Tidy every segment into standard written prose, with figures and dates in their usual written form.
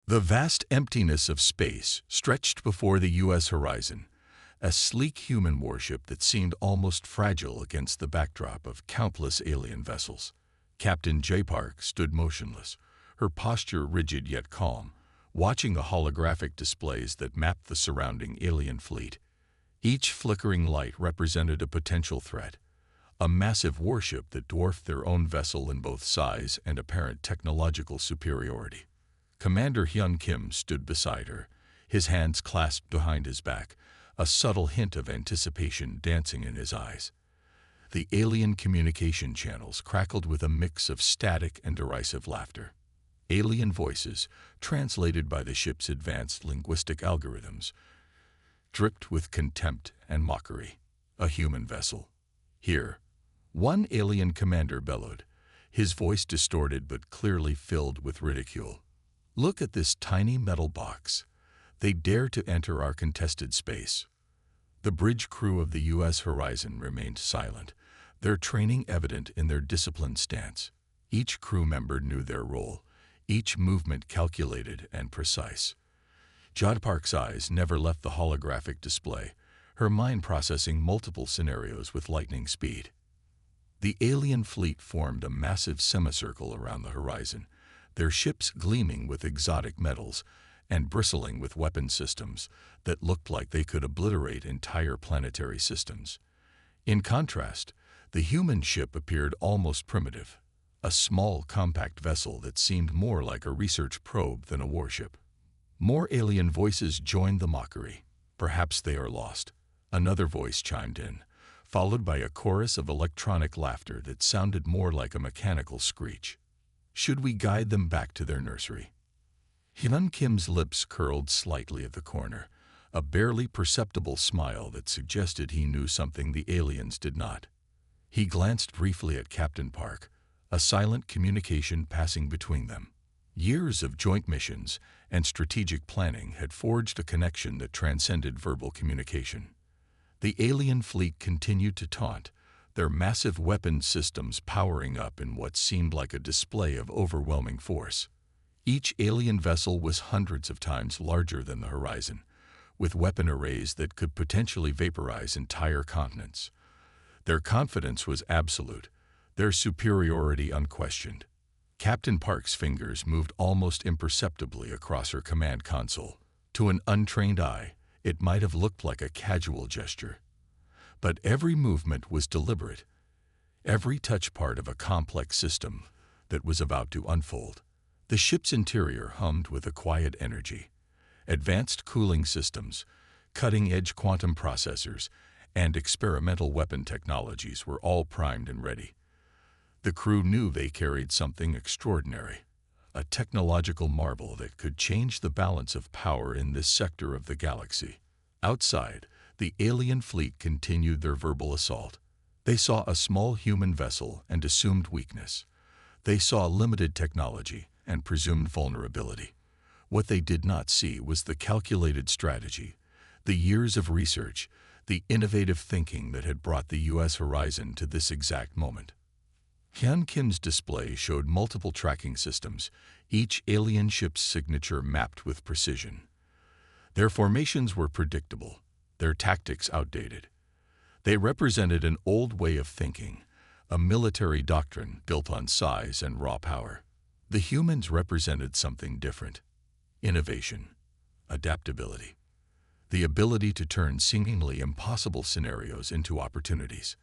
The vast emptiness of space stretched before the U.S. horizon, a sleek human warship that seemed almost fragile against the backdrop of countless alien vessels. Captain J. Park stood motionless, her posture rigid yet calm, watching the holographic displays that mapped the surrounding alien fleet. Each flickering light represented a potential threat, a massive warship that dwarfed their own vessel in both size and apparent technological superiority. Commander Hyun Kim stood beside her, his hands clasped behind his back, a subtle hint of anticipation dancing in his eyes. The alien communication channels crackled with a mix of static and derisive laughter. Alien voices, translated by the ship's advanced linguistic algorithms, dripped with contempt and mockery. A human vessel. Here, one alien commander bellowed, his voice distorted but clearly filled with ridicule. Look at this tiny metal box. They dare to enter our contested space. The bridge crew of the U.S. Horizon remained silent, their training evident in their disciplined stance. Each crew member knew their role, each movement calculated and precise. Jod Park's eyes never left the holographic display, her mind processing multiple scenarios with lightning speed. The alien fleet formed a massive semicircle around the horizon, their ships gleaming with exotic metals and bristling with weapon systems that looked like they could obliterate entire planetary systems. In contrast, the human ship appeared almost primitive, a small, compact vessel that seemed more like a research probe than a warship. More alien voices joined the mockery. Perhaps they are lost. Another voice chimed in, followed by a chorus of electronic laughter that sounded more like a mechanical screech. Should we guide them back to their nursery? Hyun Kim's lips curled slightly at the corner, a barely perceptible smile that suggested he knew something the aliens did not. He glanced briefly at Captain Park, a silent communication passing between them. Years of joint missions and strategic planning had forged a connection that transcended verbal communication. The alien fleet continued to taunt, their massive weapon systems powering up in what seemed like a display of overwhelming force. Each alien vessel was hundreds of times larger than the horizon, with weapon arrays that could potentially vaporize entire continents. Their confidence was absolute, their superiority unquestioned. Captain Park's fingers moved almost imperceptibly across her command console. To an untrained eye, it might have looked like a casual gesture. But every movement was deliberate, every touch part of a complex system that was about to unfold. The ship's interior hummed with a quiet energy. Advanced cooling systems, cutting-edge quantum processors, and experimental weapon technologies were all primed and ready. The crew knew they carried something extraordinary, a technological marvel that could change the balance of power in this sector of the galaxy. Outside, the alien fleet continued their verbal assault. They saw a small human vessel and assumed weakness. They saw limited technology and presumed vulnerability. What they did not see was the calculated strategy, the years of research, the innovative thinking that had brought the U.S. horizon to this exact moment. Hyun Kim's display showed multiple tracking systems, each alien ship's signature mapped with precision. Their formations were predictable, their tactics outdated. They represented an old way of thinking, a military doctrine built on size and raw power. The humans represented something different: innovation, adaptability, the ability to turn seemingly impossible scenarios into opportunities.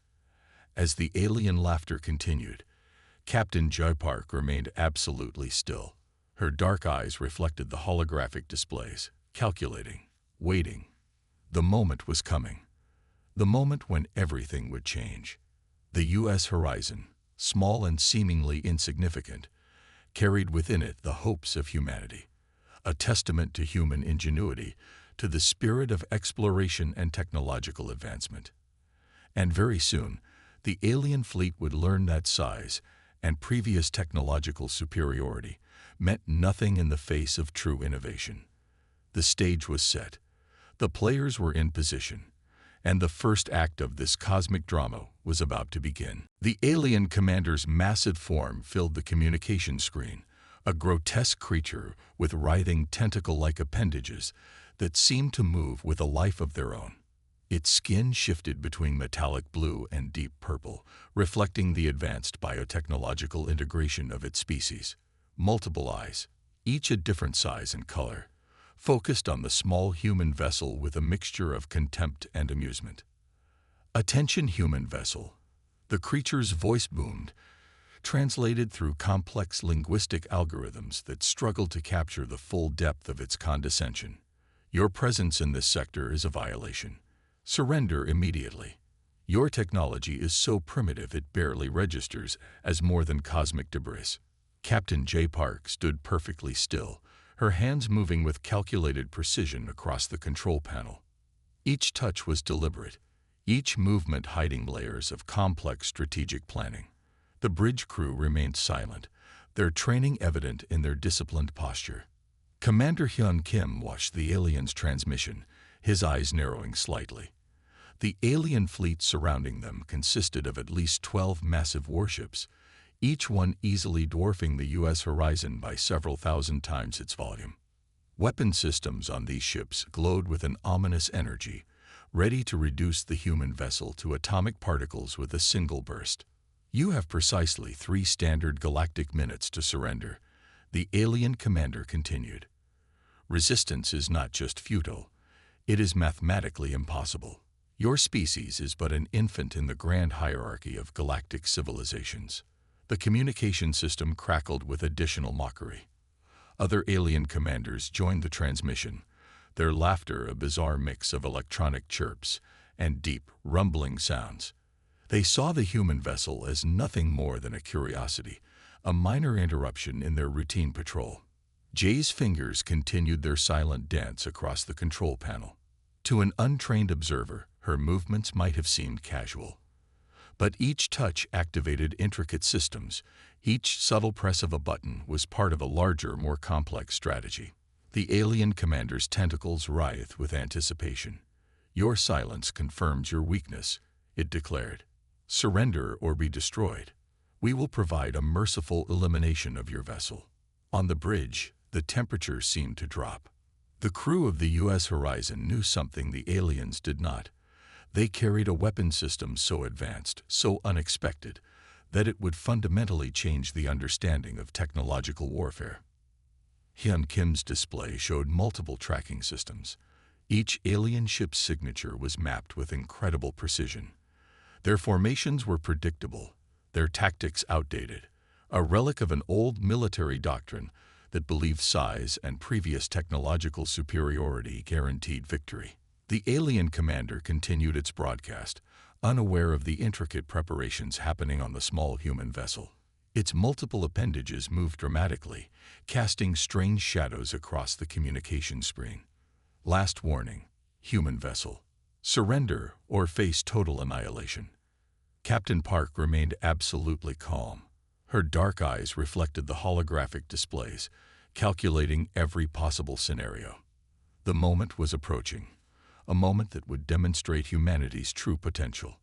As the alien laughter continued, Captain Joy Park remained absolutely still. Her dark eyes reflected the holographic displays, calculating, waiting. The moment was coming. The moment when everything would change. The U.S. horizon, small and seemingly insignificant, carried within it the hopes of humanity, a testament to human ingenuity, to the spirit of exploration and technological advancement. And very soon, the alien fleet would learn that size and previous technological superiority meant nothing in the face of true innovation. The stage was set, the players were in position, and the first act of this cosmic drama was about to begin. The alien commander's massive form filled the communication screen, a grotesque creature with writhing tentacle-like appendages that seemed to move with a life of their own. Its skin shifted between metallic blue and deep purple, reflecting the advanced biotechnological integration of its species. Multiple eyes, each a different size and color, focused on the small human vessel with a mixture of contempt and amusement. "Attention, human vessel," the creature's voice boomed, translated through complex linguistic algorithms that struggled to capture the full depth of its condescension. "Your presence in this sector is a violation. Surrender immediately. Your technology is so primitive it barely registers as more than cosmic debris." Captain J. Park stood perfectly still, her hands moving with calculated precision across the control panel. Each touch was deliberate, each movement hiding layers of complex strategic planning. The bridge crew remained silent, their training evident in their disciplined posture. Commander Hyun Kim watched the alien's transmission, his eyes narrowing slightly. The alien fleet surrounding them consisted of at least 12 massive warships, each one easily dwarfing the U.S. horizon by several thousand times its volume. Weapon systems on these ships glowed with an ominous energy, ready to reduce the human vessel to atomic particles with a single burst. "You have precisely 3 standard galactic minutes to surrender," the alien commander continued. "Resistance is not just futile, it is mathematically impossible. Your species is but an infant in the grand hierarchy of galactic civilizations." The communication system crackled with additional mockery. Other alien commanders joined the transmission, their laughter a bizarre mix of electronic chirps and deep, rumbling sounds. They saw the human vessel as nothing more than a curiosity, a minor interruption in their routine patrol. Jay's fingers continued their silent dance across the control panel. To an untrained observer, her movements might have seemed casual. But each touch activated intricate systems. Each subtle press of a button was part of a larger, more complex strategy. The alien commander's tentacles writhed with anticipation. "Your silence confirms your weakness," it declared. "Surrender or be destroyed. We will provide a merciful elimination of your vessel." On the bridge, the temperature seemed to drop. The crew of the U.S. Horizon knew something the aliens did not. They carried a weapon system so advanced, so unexpected, that it would fundamentally change the understanding of technological warfare. Hyun Kim's display showed multiple tracking systems. Each alien ship's signature was mapped with incredible precision. Their formations were predictable, their tactics outdated, a relic of an old military doctrine that believed size and previous technological superiority guaranteed victory. The alien commander continued its broadcast, unaware of the intricate preparations happening on the small human vessel. Its multiple appendages moved dramatically, casting strange shadows across the communication screen. "Last warning, human vessel. Surrender or face total annihilation." Captain Park remained absolutely calm. Her dark eyes reflected the holographic displays, calculating every possible scenario. The moment was approaching, a moment that would demonstrate humanity's true potential.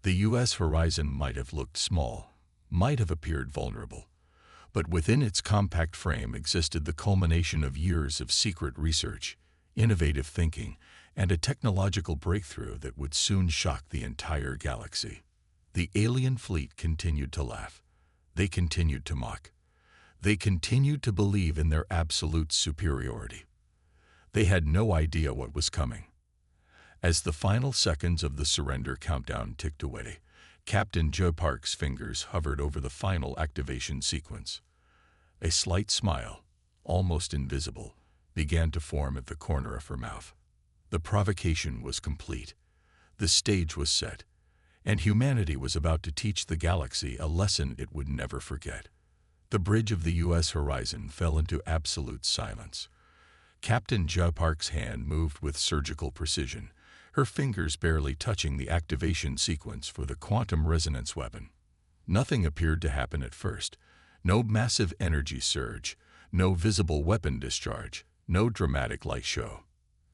The U.S. horizon might have looked small, might have appeared vulnerable, but within its compact frame existed the culmination of years of secret research, innovative thinking, and a technological breakthrough that would soon shock the entire galaxy. The alien fleet continued to laugh. They continued to mock. They continued to believe in their absolute superiority. They had no idea what was coming. As the final seconds of the surrender countdown ticked away, Captain Joe Park's fingers hovered over the final activation sequence. A slight smile, almost invisible, began to form at the corner of her mouth. The provocation was complete. The stage was set, and humanity was about to teach the galaxy a lesson it would never forget. The bridge of the U.S. horizon fell into absolute silence. Captain Joe Park's hand moved with surgical precision, her fingers barely touching the activation sequence for the quantum resonance weapon. Nothing appeared to happen at first. No massive energy surge, no visible weapon discharge, no dramatic light show.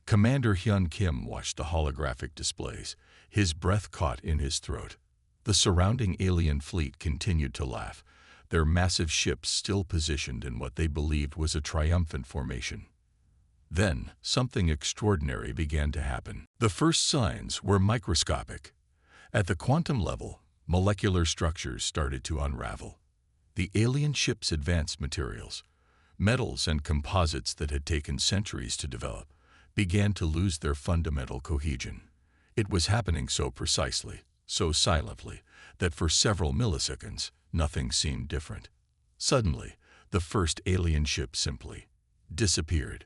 Commander Hyun Kim watched the holographic displays, his breath caught in his throat. The surrounding alien fleet continued to laugh, their massive ships still positioned in what they believed was a triumphant formation. Then, something extraordinary began to happen. The first signs were microscopic. At the quantum level, molecular structures started to unravel. The alien ship's advanced materials, metals and composites that had taken centuries to develop, began to lose their fundamental cohesion. It was happening so precisely, so silently, that for several milliseconds, nothing seemed different. Suddenly, the first alien ship simply disappeared.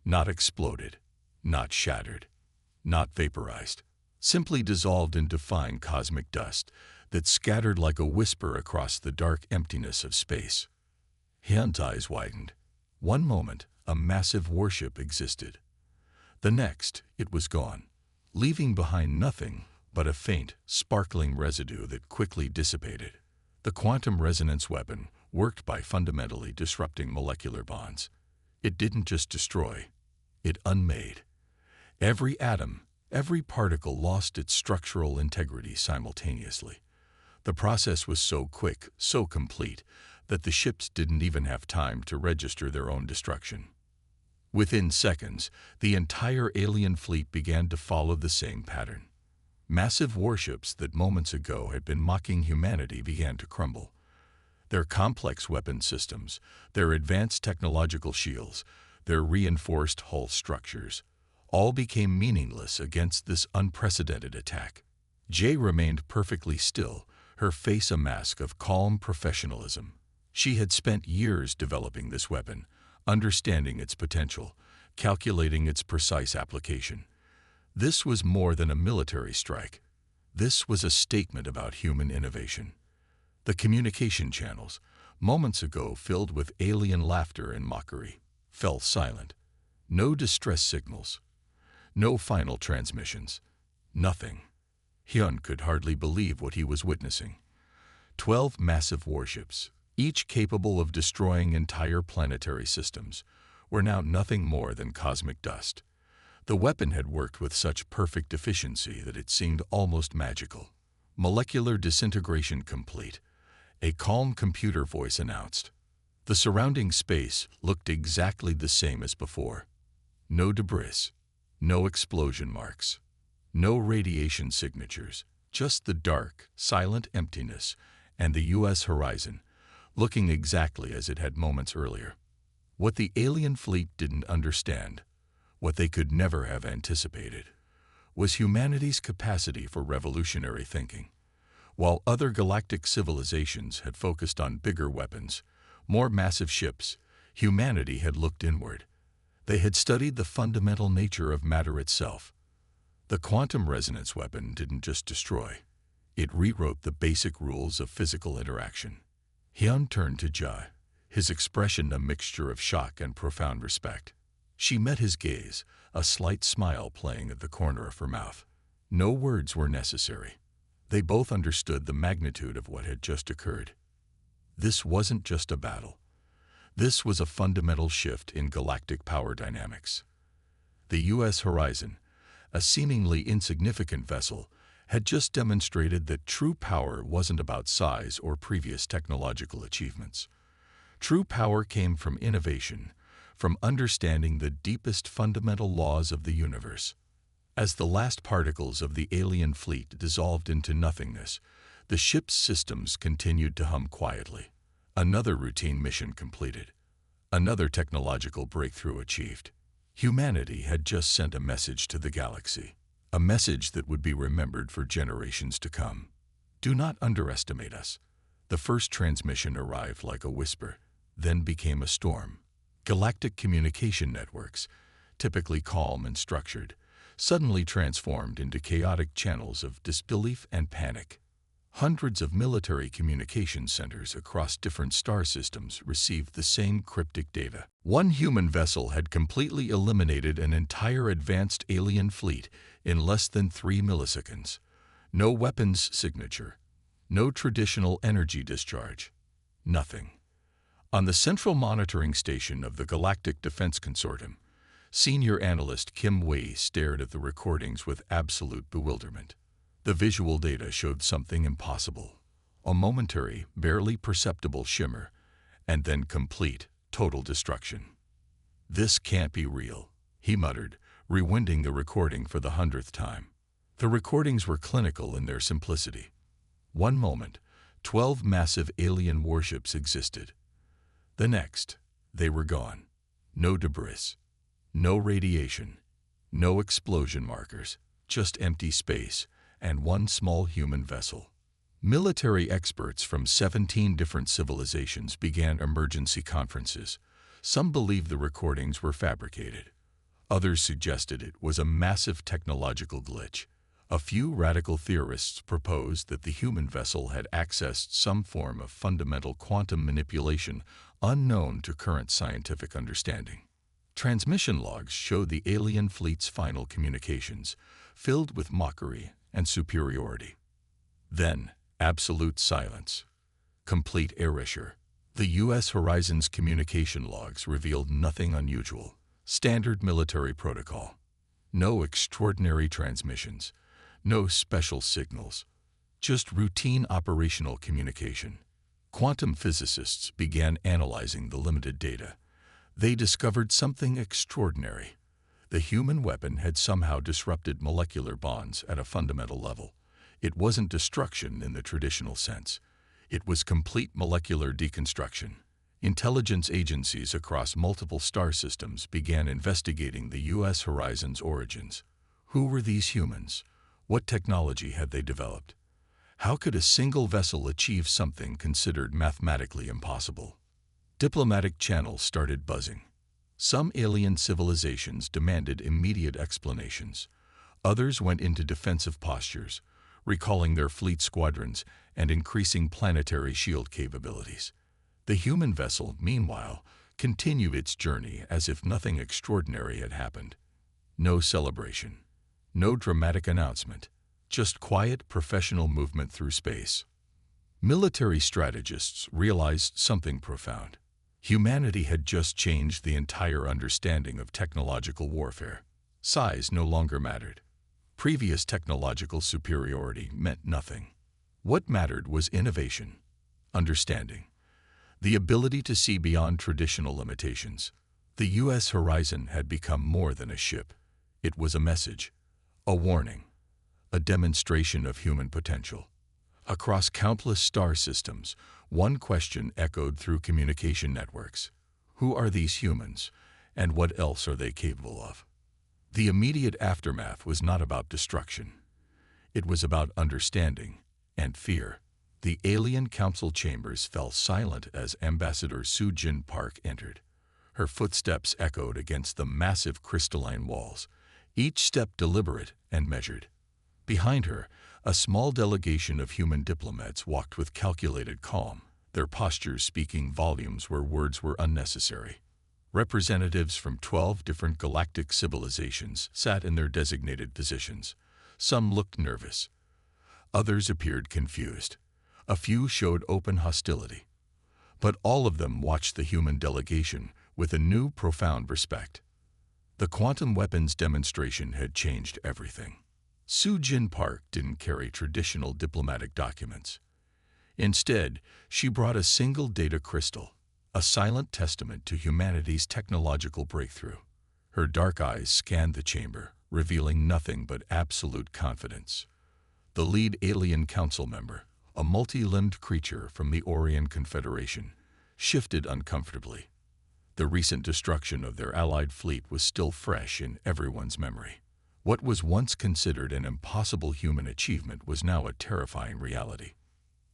Not exploded, not shattered, not vaporized, simply dissolved into fine cosmic dust that scattered like a whisper across the dark emptiness of space. Hyun's eyes widened. One moment, a massive warship existed. The next, it was gone, leaving behind nothing but a faint, sparkling residue that quickly dissipated. The quantum resonance weapon worked by fundamentally disrupting molecular bonds. It didn't just destroy, it unmade. Every atom, every particle lost its structural integrity simultaneously. The process was so quick, so complete, that the ships didn't even have time to register their own destruction. Within seconds, the entire alien fleet began to follow the same pattern. Massive warships that moments ago had been mocking humanity began to crumble. Their complex weapon systems, their advanced technological shields, their reinforced hull structures, all became meaningless against this unprecedented attack. Jay remained perfectly still, her face a mask of calm professionalism. She had spent years developing this weapon, understanding its potential, calculating its precise application. This was more than a military strike. This was a statement about human innovation. The communication channels, moments ago filled with alien laughter and mockery, fell silent. No distress signals. No final transmissions. Nothing. Hyun could hardly believe what he was witnessing. 12 massive warships, each capable of destroying entire planetary systems, were now nothing more than cosmic dust. The weapon had worked with such perfect efficiency that it seemed almost magical. Molecular disintegration complete. A calm computer voice announced. The surrounding space looked exactly the same as before. No debris, no explosion marks, no radiation signatures, just the dark, silent emptiness and the U.S. horizon, looking exactly as it had moments earlier. What the alien fleet didn't understand, what they could never have anticipated, was humanity's capacity for revolutionary thinking. While other galactic civilizations had focused on bigger weapons, more massive ships, humanity had looked inward. They had studied the fundamental nature of matter itself. The quantum resonance weapon didn't just destroy. It rewrote the basic rules of physical interaction. Hyun turned to Ja, his expression a mixture of shock and profound respect. She met his gaze, a slight smile playing at the corner of her mouth. No words were necessary. They both understood the magnitude of what had just occurred. This wasn't just a battle. This was a fundamental shift in galactic power dynamics. The U.S. horizon, a seemingly insignificant vessel, had just demonstrated that true power wasn't about size or previous technological achievements. True power came from innovation, from understanding the deepest fundamental laws of the universe. As the last particles of the alien fleet dissolved into nothingness, the ship's systems continued to hum quietly. Another routine mission completed. Another technological breakthrough achieved. Humanity had just sent a message to the galaxy, a message that would be remembered for generations to come. Do not underestimate us. The first transmission arrived like a whisper, then became a storm. Galactic communication networks, typically calm and structured, suddenly transformed into chaotic channels of disbelief and panic. Hundreds of military communication centers across different star systems received the same cryptic data. One human vessel had completely eliminated an entire advanced alien fleet in less than 3 milliseconds. No weapons signature, no traditional energy discharge, nothing. On the central monitoring station of the Galactic Defense Consortium, senior analyst Kim Wei stared at the recordings with absolute bewilderment. The visual data showed something impossible. A momentary, barely perceptible shimmer, and then complete, total destruction. "This can't be real," he muttered, rewinding the recording for the 100th time. The recordings were clinical in their simplicity. One moment, 12 massive alien warships existed. The next, they were gone. No debris, no radiation, no explosion markers, just empty space and one small human vessel. Military experts from 17 different civilizations began emergency conferences. Some believed the recordings were fabricated. Others suggested it was a massive technological glitch. A few radical theorists proposed that the human vessel had accessed some form of fundamental quantum manipulation unknown to current scientific understanding. Transmission logs showed the alien fleet's final communications, filled with mockery and superiority. Then, absolute silence. Complete erasure. The U.S. Horizon's communication logs revealed nothing unusual. Standard military protocol. No extraordinary transmissions. No special signals. Just routine operational communication. Quantum physicists began analyzing the limited data. They discovered something extraordinary. The human weapon had somehow disrupted molecular bonds at a fundamental level. It wasn't destruction in the traditional sense. It was complete molecular deconstruction. Intelligence agencies across multiple star systems began investigating the U.S. Horizon's origins. Who were these humans? What technology had they developed? How could a single vessel achieve something considered mathematically impossible? Diplomatic channels started buzzing. Some alien civilizations demanded immediate explanations. Others went into defensive postures, recalling their fleet squadrons and increasing planetary shield capabilities. The human vessel, meanwhile, continued its journey as if nothing extraordinary had happened. No celebration. No dramatic announcement. Just quiet, professional movement through space. Military strategists realized something profound. Humanity had just changed the entire understanding of technological warfare. Size no longer mattered. Previous technological superiority meant nothing. What mattered was innovation, understanding, the ability to see beyond traditional limitations. The U.S. Horizon had become more than a ship. It was a message, a warning, a demonstration of human potential. Across countless star systems, one question echoed through communication networks. Who are these humans, and what else are they capable of? The immediate aftermath was not about destruction. It was about understanding and fear. The alien council chambers fell silent as Ambassador Soo-Jin Park entered. Her footsteps echoed against the massive crystalline walls, each step deliberate and measured. Behind her, a small delegation of human diplomats walked with calculated calm, their postures speaking volumes where words were unnecessary. Representatives from 12 different galactic civilizations sat in their designated positions. Some looked nervous. Others appeared confused. A few showed open hostility. But all of them watched the human delegation with a new, profound respect. The quantum weapons demonstration had changed everything. Soo-Jin Park didn't carry traditional diplomatic documents. Instead, she brought a single data crystal, a silent testament to humanity's technological breakthrough. Her dark eyes scanned the chamber, revealing nothing but absolute confidence. The lead alien council member, a multi-limbed creature from the Orion Confederation, shifted uncomfortably. The recent destruction of their allied fleet was still fresh in everyone's memory. What was once considered an impossible human achievement was now a terrifying reality.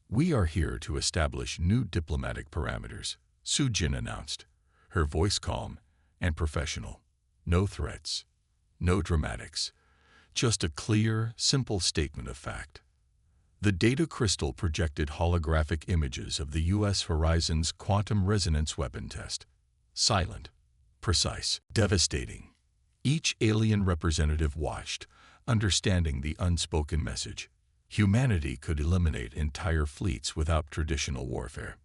"We are here to establish new diplomatic parameters," Soo-Jin announced, her voice calm and professional. No threats, no dramatics, just a clear, simple statement of fact. The data crystal projected holographic images of the U.S. Horizon's quantum resonance weapon test. Silent, precise, devastating. Each alien representative watched, understanding the unspoken message. Humanity could eliminate entire fleets without traditional warfare.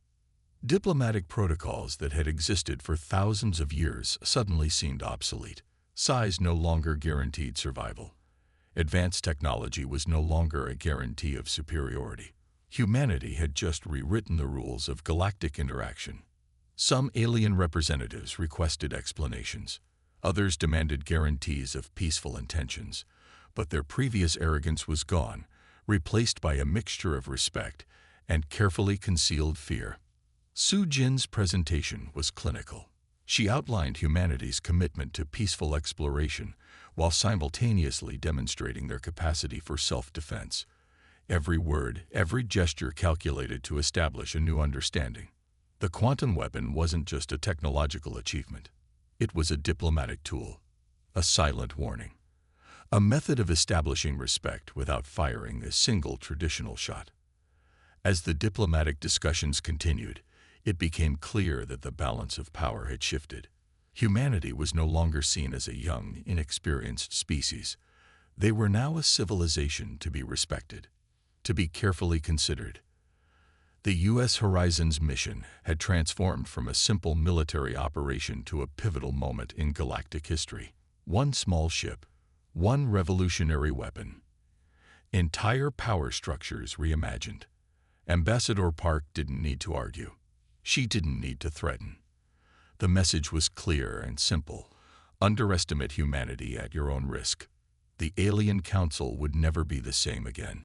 Diplomatic protocols that had existed for thousands of years suddenly seemed obsolete. Size no longer guaranteed survival. Advanced technology was no longer a guarantee of superiority. Humanity had just rewritten the rules of galactic interaction. Some alien representatives requested explanations. Others demanded guarantees of peaceful intentions. But their previous arrogance was gone, replaced by a mixture of respect and carefully concealed fear. Su Jin's presentation was clinical. She outlined humanity's commitment to peaceful exploration while simultaneously demonstrating their capacity for self-defense. Every word, every gesture calculated to establish a new understanding. The quantum weapon wasn't just a technological achievement. It was a diplomatic tool, a silent warning, a method of establishing respect without firing a single traditional shot. As the diplomatic discussions continued, it became clear that the balance of power had shifted. Humanity was no longer seen as a young, inexperienced species. They were now a civilization to be respected, to be carefully considered. The U.S. Horizon's mission had transformed from a simple military operation to a pivotal moment in galactic history. One small ship, one revolutionary weapon. Entire power structures reimagined. Ambassador Park didn't need to argue. She didn't need to threaten. The message was clear and simple. Underestimate humanity at your own risk. The Alien Council would never be the same again.